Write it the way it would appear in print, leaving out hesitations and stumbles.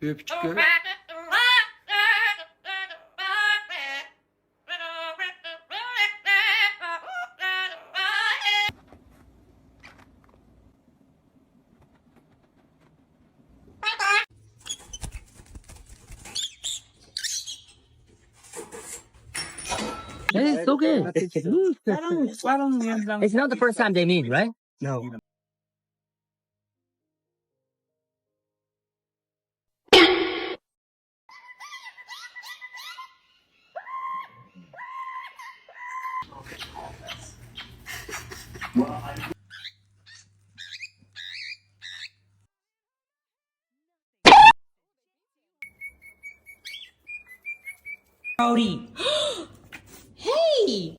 Bir öpücük gör. It's okay. It's not the first time they meet, right? No. Howdy. Hey!